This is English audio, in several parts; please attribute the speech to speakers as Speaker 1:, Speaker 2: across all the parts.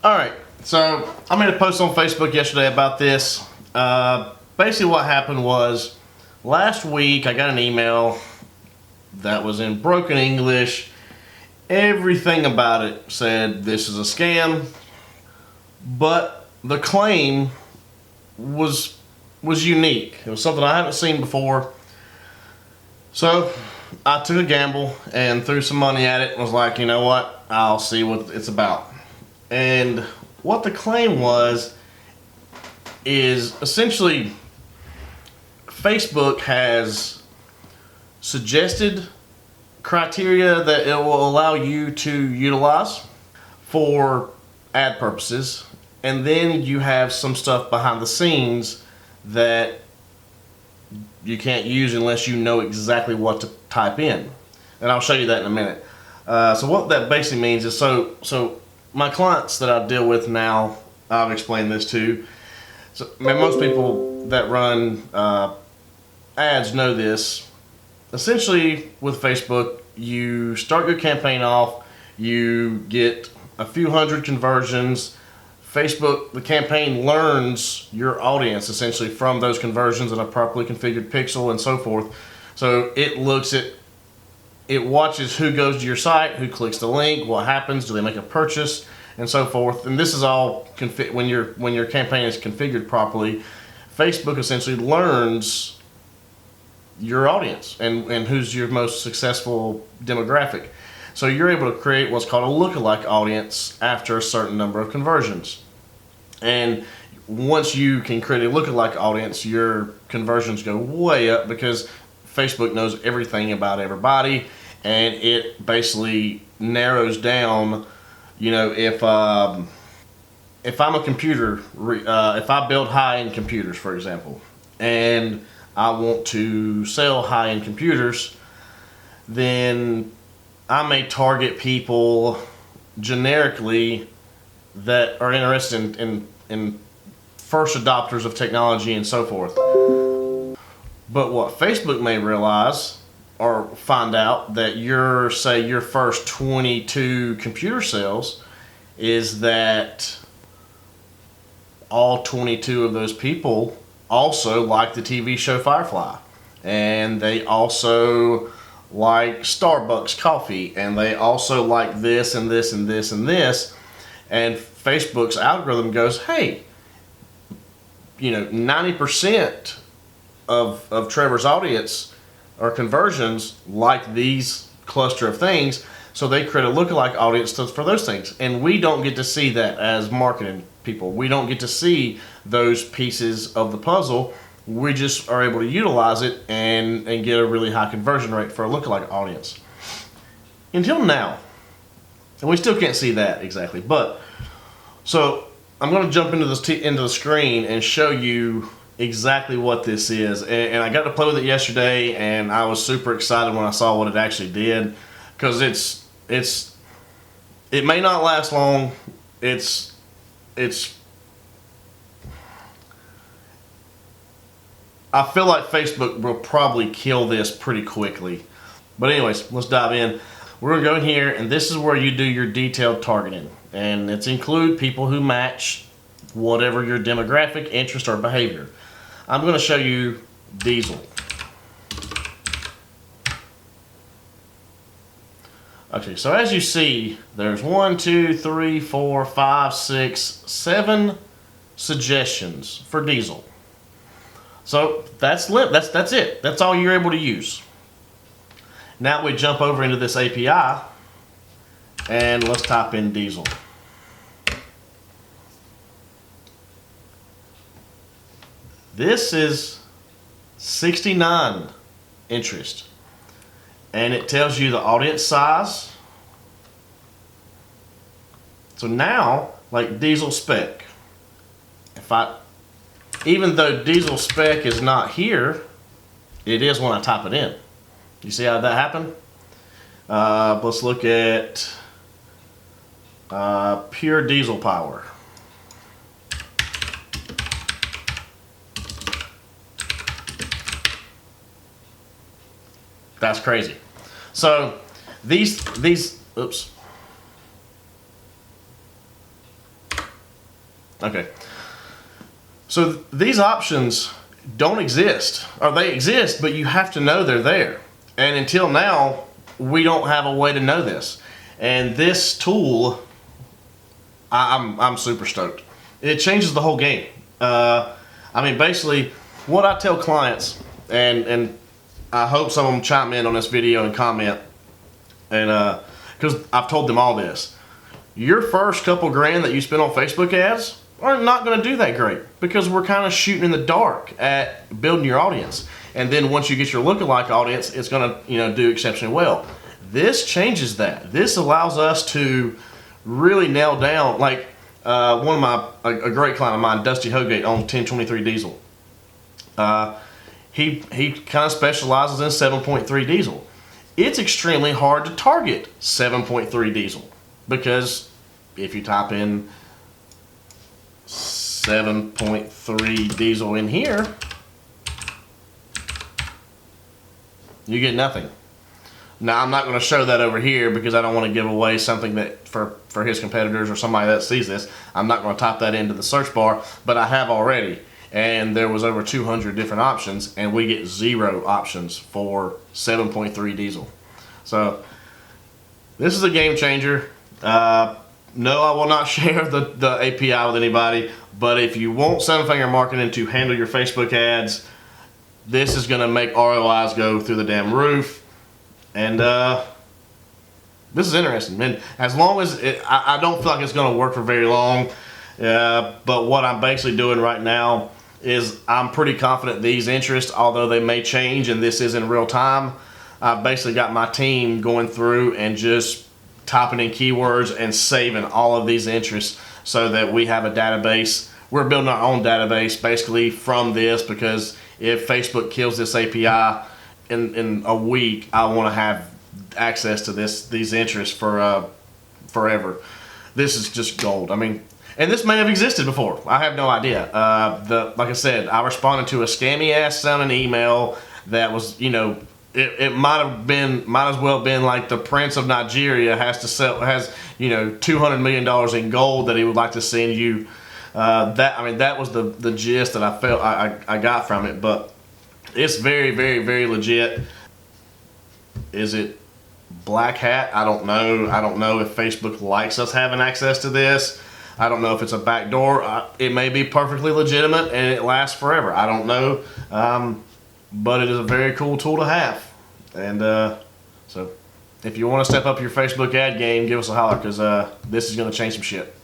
Speaker 1: Alright, so I made a post on Facebook yesterday about this. Basically what happened was, last week I got an email that was in broken English. Everything about it said this is a scam, but the claim was unique. It was something I haven't seen before. So I took a gamble and threw some money at it and was like, you know what, I'll see what it's about. And what the claim was is essentially Facebook has suggested criteria that it will allow you to utilize for ad purposes, and then you have some stuff behind the scenes that you can't use unless you know exactly what to type in, and I'll show you that in a minute. So what that basically means is, so my clients that I deal with now, I've explained this to. So, most people that run ads know this. Essentially, with Facebook, you start your campaign off, you get a few hundred conversions. Facebook, the campaign learns your audience essentially from those conversions in a properly configured pixel and so forth. So it looks at, it watches who goes to your site, who clicks the link, what happens, do they make a purchase, and so forth. And this is all when your campaign is configured properly. Facebook essentially learns your audience and who's your most successful demographic. So you're able to create what's called a lookalike audience after a certain number of conversions. And once you can create a lookalike audience, your conversions go way up because Facebook knows everything about everybody, and it basically narrows down, you know, if I'm a computer, if I build high-end computers, for example, and I want to sell high-end computers, then I may target people generically that are interested in first adopters of technology and so forth. But what Facebook may realize or find out that your first 22 computer sales is that all 22 of those people also like the TV show Firefly, and they also like Starbucks coffee, and they also like this and this and this and this. And Facebook's algorithm goes, hey, you know, 90% of Trevor's audience or conversions like these cluster of things, so they create a lookalike audience for those things. And we don't get to see that as marketing people. We don't get to see those pieces of the puzzle. We just are able to utilize it and get a really high conversion rate for a lookalike audience. Until now. And we still can't see that exactly. But, so I'm going to jump into the screen and show you exactly what this is. And I got to play with it yesterday, and I was super excited when I saw what it actually did. Because it may not last long. I feel like Facebook will probably kill this pretty quickly. But anyways, let's dive in. We're going to go in here, and this is where you do your detailed targeting. And it's include people who match whatever your demographic, interest, or behavior. I'm going to show you Diesel. Okay, so as you see, there's 1, 2, 3, 4, 5, 6, 7 suggestions for Diesel. So that's it. That's all you're able to use. Now we jump over into this API, and let's type in Diesel. This is 69 interest, and it tells you the audience size. So now, like Diesel spec, even though Diesel spec is not here, it is when I type it in. You see how that happened? Let's look at pure diesel power. That's crazy. So these oops. Okay. So these options don't exist, or they exist, but you have to know they're there. And until now, we don't have a way to know this. And this tool, I'm super stoked. It changes the whole game. I mean, basically, what I tell clients, and I hope some of them chime in on this video and comment, and because I've told them all this. Your first couple grand that you spend on Facebook ads are not going to do that great, because we're kind of shooting in the dark at building your audience. And then once you get your lookalike audience, it's going to do exceptionally well. This changes that. This allows us to really nail down, like one of a great client of mine, Dusty Hogate, on 1023 diesel. He kind of specializes in 7.3 diesel. It's extremely hard to target 7.3 diesel, because if you type in 7.3 diesel in here, you get nothing. Now, I'm not going to show that over here because I don't want to give away something that for his competitors or somebody that sees this. I'm not going to type that into the search bar, but I have already. And there was over 200 different options, and we get 0 options for 7.3 diesel. So this is a game changer. No, I will not share the API with anybody, but if you want Seven Finger Marketing to handle your Facebook ads, this is going to make ROIs go through the damn roof. And this is interesting. And as long as I don't feel like it's going to work for very long, but what I'm basically doing right now is I'm pretty confident these interests, although they may change and this is in real time, I've basically got my team going through and just typing in keywords and saving all of these interests so that we have a database. We're building our own database basically from this, because if Facebook kills this API in a week, I want to have access to these interests for forever. This is just gold. I mean, and this may have existed before. I have no idea. Like I said, I responded to a scammy ass sounding email that was, it might as well been like the Prince of Nigeria has $200 million in gold that he would like to send you. That was the gist that I felt I got from it, but it's very, very, very legit. Is it black hat? I don't know. I don't know if Facebook likes us having access to this. I don't know if it's a backdoor. It may be perfectly legitimate and it lasts forever. I don't know. But it is a very cool tool to have. And so if you want to step up your Facebook ad game, give us a holler, because this is going to change some shit.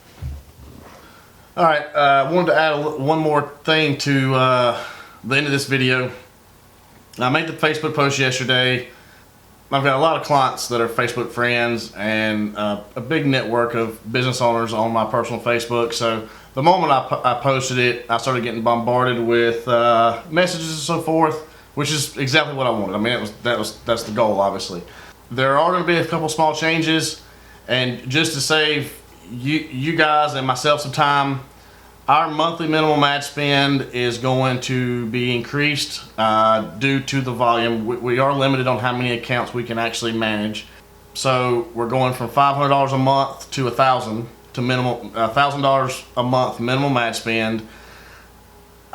Speaker 1: All right, I wanted to add one more thing to the end of this video. I made the Facebook post yesterday. I've got a lot of clients that are Facebook friends and a big network of business owners on my personal Facebook. So the moment I posted it, I started getting bombarded with messages and so forth, which is exactly what I wanted. I mean, that's the goal, obviously. There are going to be a couple small changes, and just to save you guys and myself some time, our monthly minimum ad spend is going to be increased due to the volume. We are limited on how many accounts we can actually manage. So we're going from $500 a month to $1,000 to minimum $1,000 a month minimum ad spend.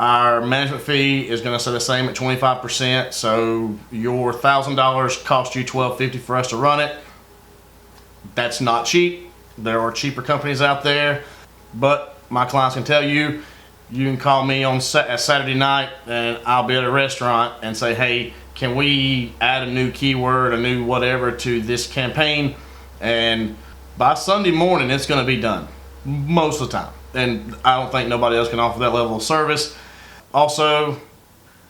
Speaker 1: Our management fee is going to stay the same at 25%. So your $1,000 cost you $1,250 for us to run it. That's not cheap. There are cheaper companies out there, but my clients can tell you, you can call me on Saturday night and I'll be at a restaurant and say, hey, can we add a new keyword, a new whatever to this campaign? And by Sunday morning, it's going to be done most of the time. And I don't think nobody else can offer that level of service. Also,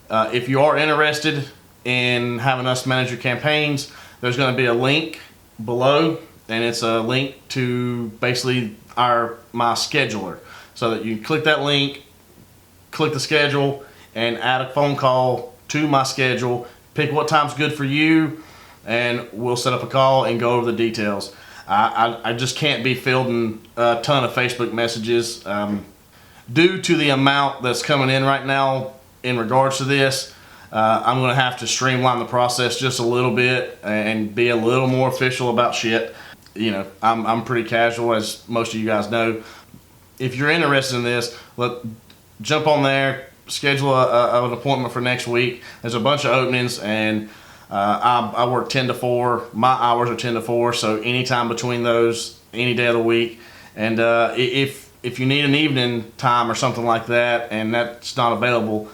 Speaker 1: if you are interested in having us manage your campaigns, there's going to be a link below, and it's a link to basically my scheduler, so that you click that link, click the schedule, and add a phone call to my schedule. Pick what time's good for you, and we'll set up a call and go over the details. I just can't be fielding a ton of Facebook messages due to the amount that's coming in right now in regards to this. I'm going to have to streamline the process just a little bit and be a little more official about shit. I'm pretty casual, as most of you guys know. if you're interested in this, jump on there, schedule an appointment for next week. There's a bunch of openings, and I work 10 to 4. My hours are 10 to 4, so anytime between those, any day of the week. And if you need an evening time or something like that, and that's not available,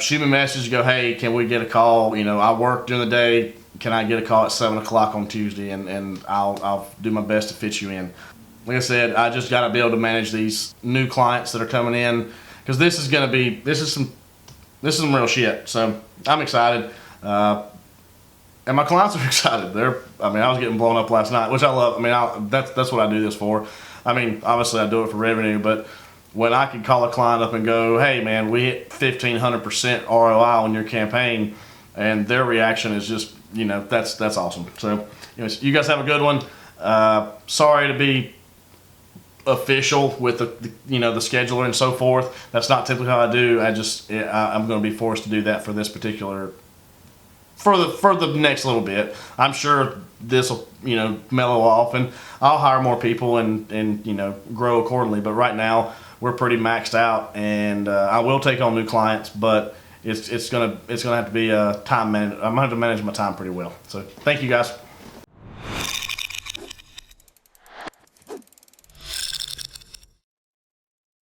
Speaker 1: shoot me a message. Go, hey, can we get a call? I work during the day. Can I get a call at 7 o'clock on Tuesday? And I'll do my best to fit you in. Like I said, I just got to be able to manage these new clients that are coming in, because this is some real shit. So I'm excited, and my clients are excited. I was getting blown up last night, which I love. That's what I do this for. Obviously I do it for revenue, but when I can call a client up and go, hey man, we hit 1,500% ROI on your campaign, and their reaction is just, that's awesome. So anyways, you guys have a good one. Sorry to be official with the scheduler and so forth. That's not typically how I do. I'm going to be forced to do that for this particular, for the next little bit. I'm sure this will mellow off, and I'll hire more people and grow accordingly. But right now we're pretty maxed out, and I will take on new clients, but it's gonna have to be a time manage. I'm gonna have to manage my time pretty well. So thank you guys.